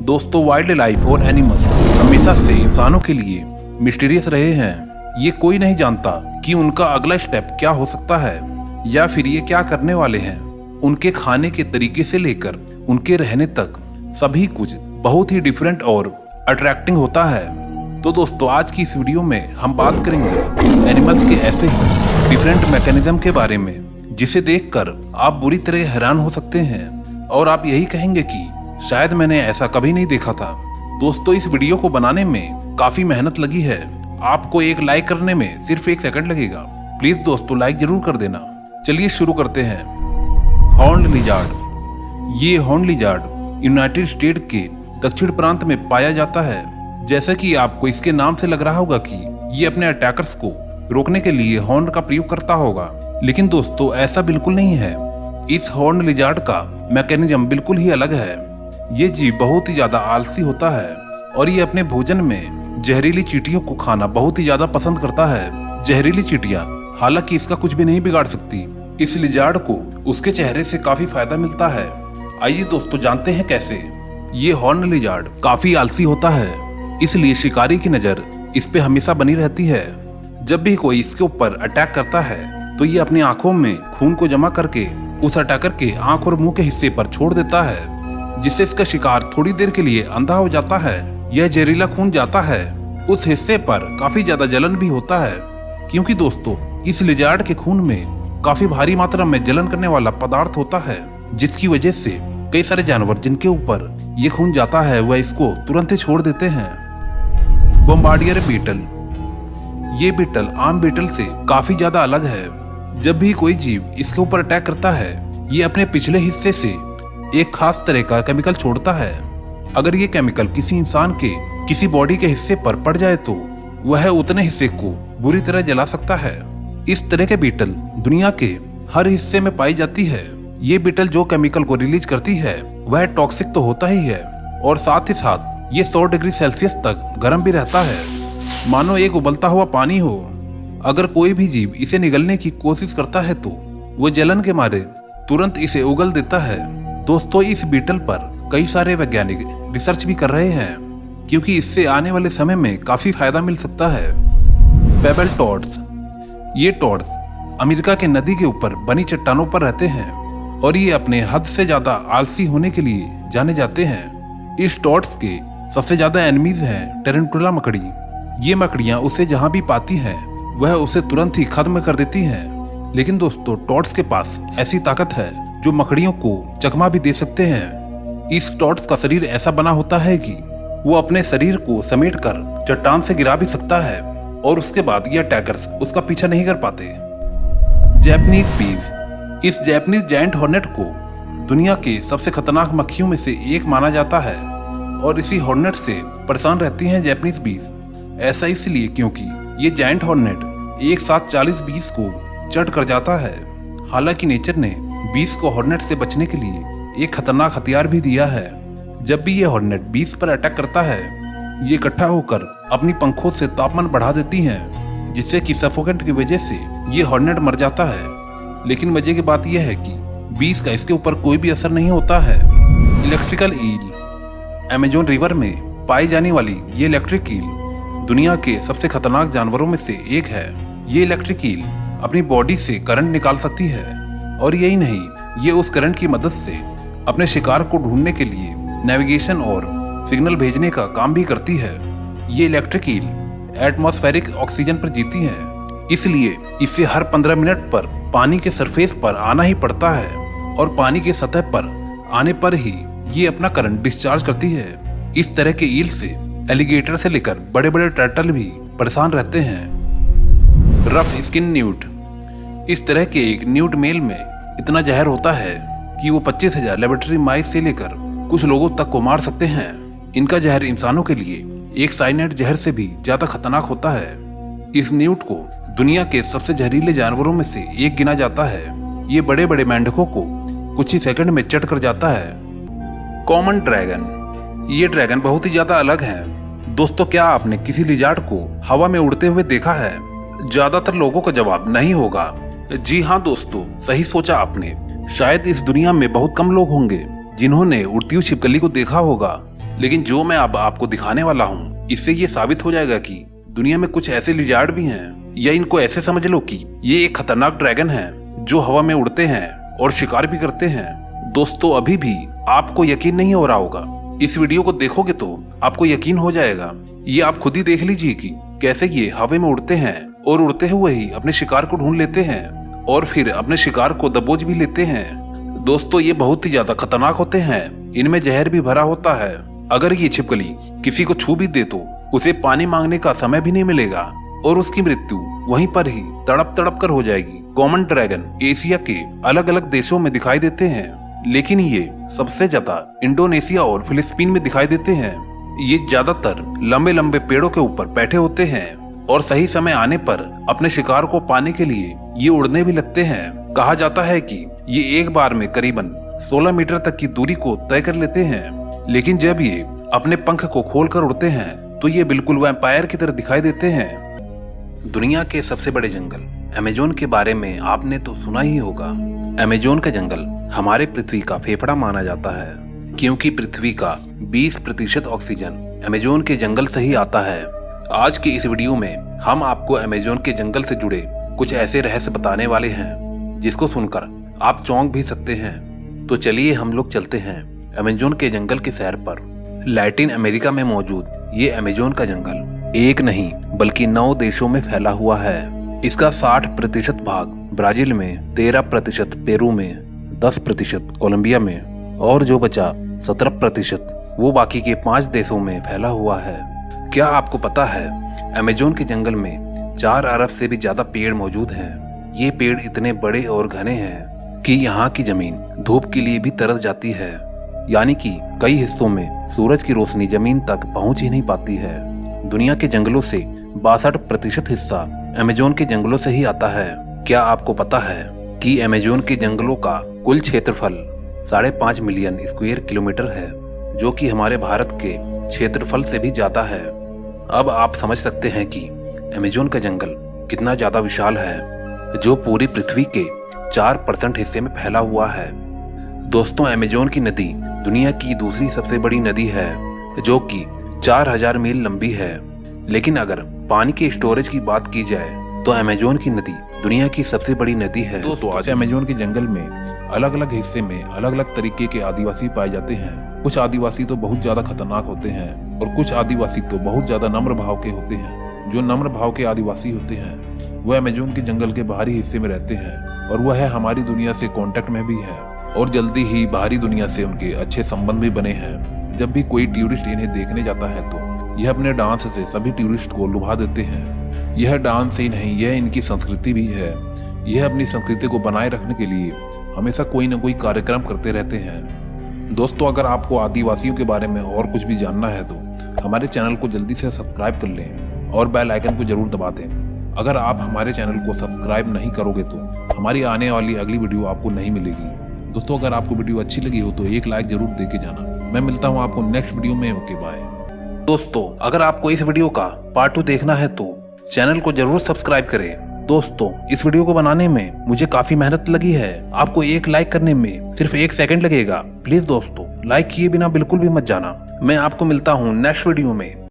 दोस्तों, wild life और animals हमेशा से इंसानों के लिए मिस्टीरियस रहे हैं। ये कोई नहीं जानता कि उनका अगला स्टेप क्या हो सकता है या फिर ये क्या करने वाले हैं। उनके खाने के तरीके से लेकर उनके रहने तक सभी कुछ बहुत ही डिफरेंट और अट्रैक्टिंग होता है। तो दोस्तों, आज की इस वीडियो में हम बात करेंगे एनिमल्स के ऐसे ही डिफरेंट मैकेनिज्म के बारे में जिसे देखकर आप बुरी तरह हैरान हो सकते हैं और आप यही कहेंगे कि शायद मैंने ऐसा कभी नहीं देखा था। दोस्तों, इस वीडियो को बनाने में काफी मेहनत लगी है। आपको एक लाइक करने में सिर्फ 1 सेकंड लगेगा। प्लीज दोस्तों, लाइक जरूर कर देना। चलिए शुरू करते हैं। Horned lizard. ये हॉर्न्ड लिजार्ड यूनाइटेड स्टेट के दक्षिण प्रांत में पाया जाता है। जैसा कि आपको इसके नाम से लग रहा होगा कि ये अपने अटैकर्स को रोकने के लिए हॉर्न का प्रयोग करता होगा, लेकिन दोस्तों ऐसा बिल्कुल नहीं है। इस हॉर्न लिजार्ड का मैकेनिज्म बिल्कुल ही अलग है। ये जीव बहुत ही ज्यादा आलसी होता है और ये अपने भोजन में जहरीली चींटियों को खाना बहुत ही ज्यादा पसंद करता है। जहरीली चींटियां हालांकि इसका कुछ भी नहीं बिगाड़ सकती। इस लिजार्ड को उसके चेहरे से काफी फायदा मिलता है। आइए दोस्तों, जानते हैं कैसे। ये हॉर्न लिजार्ड काफी आलसी होता है, इसलिए शिकारी की नजर इस पे हमेशा बनी रहती है। जब भी कोई इसके ऊपर अटैक करता है तो ये अपनी आंखों में खून को जमा करके उस अटैकर के आंख और मुंह के हिस्से पर छोड़ देता है, जिससे इसका शिकार थोड़ी देर के लिए अंधा हो जाता है। यह जहरीला खून जाता है उस हिस्से पर काफी ज्यादा जलन भी होता है, क्योंकि दोस्तों इस लिजार्ड के खून में काफी भारी मात्रा में जलन करने वाला पदार्थ होता है, जिसकी वजह से कई सारे जानवर जिनके ऊपर ये खून जाता है वह इसको तुरंत ही छोड़ देते हैं। Bombardier beetle. ये बीटल आम बीटल से काफी ज्यादा अलग है। जब भी कोई जीव इसके ऊपर अटैक करता है, ये अपने पिछले हिस्से से एक खास तरह का केमिकल छोड़ता है। अगर ये केमिकल किसी इंसान के किसी बॉडी के हिस्से पर पड़ जाए तो वह उतने हिस्से को बुरी तरह जला सकता है। इस तरह के बीटल दुनिया के हर हिस्से में पाई जाती है। ये बीटल जो केमिकल को रिलीज करती है वह टॉक्सिक तो होता ही है और साथ ही साथ ये 100 डिग्री सेल्सियस तक गर्म भी रहता है, मानो एक उबलता हुआ पानी हो। अगर कोई भी जीव इसे निगलने की कोशिश करता है तो वो जलन के मारे तुरंत इसे उगल देता है। दोस्तों, इस बीटल पर कई सारे वैज्ञानिक रिसर्च भी कर रहे हैं, क्योंकि इससे आने वाले समय में काफी फायदा मिल सकता है। Payable toads. ये टॉड्स अमेरिका के नदी के ऊपर बनी चट्टानों पर रहते हैं और ये अपने हद से ज्यादा आलसी होने के लिए जाने जाते हैं। इस टॉड्स के सबसे ज्यादा एनिमीज हैं टेरेंटुला मकड़ी। ये मकड़ियां उसे जहां भी पाती हैं वह उसे तुरंत ही खत्म कर देती हैं। लेकिन दोस्तों, टॉड्स के पास ऐसी ताकत है जो मकड़ियों को चकमा भी दे सकते हैं। इस टॉड्स का शरीर ऐसा बना होता है कि वो अपने शरीर को समेटकर चट्टान से गिरा भी सकता है और उसके बाद ये अटैकर्स उसका पीछा नहीं कर पाते। जैपनीज बीज। इस जैपनीज जायंट हॉर्नेट को दुनिया के सबसे खतरनाक मक्खियों में से एक माना जाता है और इसी हॉर्नेट से परेशान रहती हैं जैपनीज बीज। ऐसा इसलिए क्योंकि ये जायंट हॉर्नेट एक साथ 40 बीज को चढ़ कर जाता है। हालांकि नेचर ने बीज को हॉर्नेट से बचने के लिए एक खतरनाक हथियार भी दिया है। जब भी ये हॉर्नेट बीज पर अटैक करता है, ये इकट्ठा होकर अपनी पंखों से तापमान बढ़ा देती हैं, जिससे कि सफोकेंट की वजह से ये हॉर्नेट मर जाता है। लेकिन मजे की बात यह है कि बीज का इसके ऊपर कोई भी असर नहीं होता है। इलेक्ट्रिकल ईल। अमेजोन रिवर में पाई जाने वाली ये इलेक्ट्रिक ईल दुनिया के सबसे खतरनाक जानवरों में से एक है। ये इलेक्ट्रिक ईल अपनी बॉडी से करंट निकाल सकती है और यही नहीं, ये उस करंट की मदद से अपने शिकार को ढूंढने के लिए नेविगेशन और सिग्नल भेजने का काम भी करती है। ये इलेक्ट्रिक ईल एटमॉस्फेरिक ऑक्सीजन पर जीती है, इसलिए इसे हर 15 मिनट पर पानी के सरफेस पर आना ही पड़ता है और पानी के सतह पर आने पर ही ये अपना करंट डिस्चार्ज करती है। इस तरह के ईल से एलिगेटर से लेकर बड़े बड़े टर्टल भी परेशान रहते हैं। Rough skin newt. इस तरह के एक न्यूट मेल में इतना जहर होता है कि वो 25,000 लेबोरेटरी माइस से लेकर कुछ लोगों तक को मार सकते हैं। इनका जहर इंसानों के लिए एक साइनाइड जहर से भी ज्यादा खतरनाक होता है। इस न्यूट को दुनिया के सबसे जहरीले जानवरों में से एक गिना जाता है। ये बड़े बड़े मेंढकों को कुछ ही सेकंड में चट कर जाता है। Common dragon. ये ड्रैगन बहुत ही ज्यादा अलग है। दोस्तों, क्या आपने किसी लिजार्ड को हवा में उड़ते हुए देखा है? ज्यादातर लोगों का जवाब नहीं होगा। जी हाँ दोस्तों, सही सोचा आपने। शायद इस दुनिया में बहुत कम लोग होंगे जिन्होंने उड़ती हुई छिपकली को देखा होगा। लेकिन जो मैं अब आपको दिखाने वाला हूँ इससे ये साबित हो जाएगा कि दुनिया में कुछ ऐसे लिजार्ड भी हैं, या इनको ऐसे समझ लो कि ये एक खतरनाक ड्रैगन है जो हवा में उड़ते हैं और शिकार भी करते हैं। दोस्तों अभी भी आपको यकीन नहीं हो रहा होगा, इस वीडियो को देखोगे तो आपको यकीन हो जाएगा। ये आप खुद ही देख लीजिए कि कैसे ये हवा में उड़ते हैं और उड़ते हुए ही अपने शिकार को ढूंढ लेते हैं और फिर अपने शिकार को दबोच भी लेते हैं। दोस्तों ये बहुत ही ज्यादा खतरनाक होते हैं, इनमें जहर भी भरा होता है। अगर ये छिपकली किसी को छू भी दे तो उसे पानी मांगने का समय भी नहीं मिलेगा और उसकी मृत्यु वहीं पर ही तड़प तड़प कर हो जाएगी। कॉमन ड्रैगन एशिया के अलग अलग देशों में दिखाई देते हैं, लेकिन ये सबसे ज्यादा इंडोनेशिया और फिलिस्तीन में दिखाई देते हैं। ये ज्यादातर लंबे लंबे पेड़ों के ऊपर बैठे होते हैं और सही समय आने पर अपने शिकार को पाने के लिए ये उड़ने भी लगते हैं। कहा जाता है कि ये एक बार में करीबन 16 मीटर तक की दूरी को तय कर लेते हैं, लेकिन जब ये अपने पंख को खोलकर उड़ते हैं तो ये बिल्कुल वैम्पायर की तरह दिखाई देते हैं। दुनिया के सबसे बड़े जंगल अमेजोन के बारे में आपने तो सुना ही होगा। अमेजोन का जंगल हमारे पृथ्वी का फेफड़ा माना जाता है, क्योंकि पृथ्वी का 20% ऑक्सीजन अमेजोन के जंगल से ही आता है। आज की इस वीडियो में हम आपको अमेजोन के जंगल से जुड़े कुछ ऐसे रहस्य बताने वाले हैं जिसको सुनकर आप चौंक भी सकते हैं। तो चलिए हम लोग चलते हैं अमेजोन के जंगल की सैर पर। लैटिन अमेरिका में मौजूद ये अमेजोन का जंगल एक नहीं बल्कि 9 देशों में फैला हुआ है। इसका 60% भाग ब्राजील में, 13% पेरू में, 10% कोलंबिया में और जो बचा 17% वो बाकी के 5 देशों में फैला हुआ है। क्या आपको पता है अमेजोन के जंगल में 4 अरब से भी ज्यादा पेड़ मौजूद हैं। ये पेड़ इतने बड़े और घने हैं कि यहाँ की जमीन धूप के लिए भी तरस जाती है, यानी कि कई हिस्सों में सूरज की रोशनी जमीन तक पहुँच ही नहीं पाती है। दुनिया के जंगलों से 62% हिस्सा अमेजोन के जंगलों से ही आता है। क्या आपको पता है कि अमेजोन के जंगलों का कुल क्षेत्रफल 5.5 मिलियन स्क्वायर किलोमीटर है, जो कि हमारे भारत के क्षेत्रफल से भी ज्यादा है। अब आप समझ सकते हैं कि अमेजोन का जंगल कितना ज्यादा विशाल है, जो पूरी पृथ्वी के 4% हिस्से में फैला हुआ है। दोस्तों अमेजोन की नदी दुनिया की दूसरी सबसे बड़ी नदी है, जो कि 4000 मील लंबी है। लेकिन अगर पानी के स्टोरेज की बात की जाए तो अमेजोन की नदी दुनिया की सबसे बड़ी नदी है। दोस्तों आज अमेजोन के जंगल में अलग अलग हिस्से में अलग अलग तरीके के आदिवासी पाए जाते हैं। कुछ आदिवासी तो बहुत ज्यादा खतरनाक होते हैं और कुछ आदिवासी तो बहुत ज्यादा नम्र भाव के होते हैं। जो नम्र भाव के आदिवासी होते हैं वह अमेजोन के जंगल के बाहरी हिस्से में रहते हैं और वह हमारी दुनिया से कांटेक्ट में भी है और जल्दी ही बाहरी दुनिया से उनके अच्छे संबंध भी बने हैं। जब भी कोई टूरिस्ट इन्हें देखने जाता है तो यह अपने डांस से सभी टूरिस्ट को लुभा देते हैं। यह डांस ही नहीं, यह इनकी संस्कृति भी है। यह अपनी संस्कृति को बनाए रखने के लिए हमेशा कोई न कोई कार्यक्रम करते रहते हैं। दोस्तों अगर आपको आदिवासियों के बारे में और कुछ भी जानना है तो हमारे चैनल को जल्दी से सब्सक्राइब कर लें और बेल आइकन को जरूर दबा दें। अगर आप हमारे चैनल को सब्सक्राइब नहीं करोगे तो हमारी आने वाली अगली वीडियो आपको नहीं मिलेगी। दोस्तों अगर आपको वीडियो अच्छी लगी हो तो एक लाइक जरूर दे के जाना। मैं मिलता हूँ आपको नेक्स्ट वीडियो में। Okay bye. दोस्तों अगर आपको इस वीडियो का पार्ट 2 देखना है तो चैनल को जरूर सब्सक्राइब करें। दोस्तों इस वीडियो को बनाने में मुझे काफी मेहनत लगी है। आपको एक लाइक करने में सिर्फ 1 सेकंड लगेगा। प्लीज दोस्तों लाइक किए बिना बिल्कुल भी मत जाना। मैं आपको मिलता हूँ नेक्स्ट वीडियो में।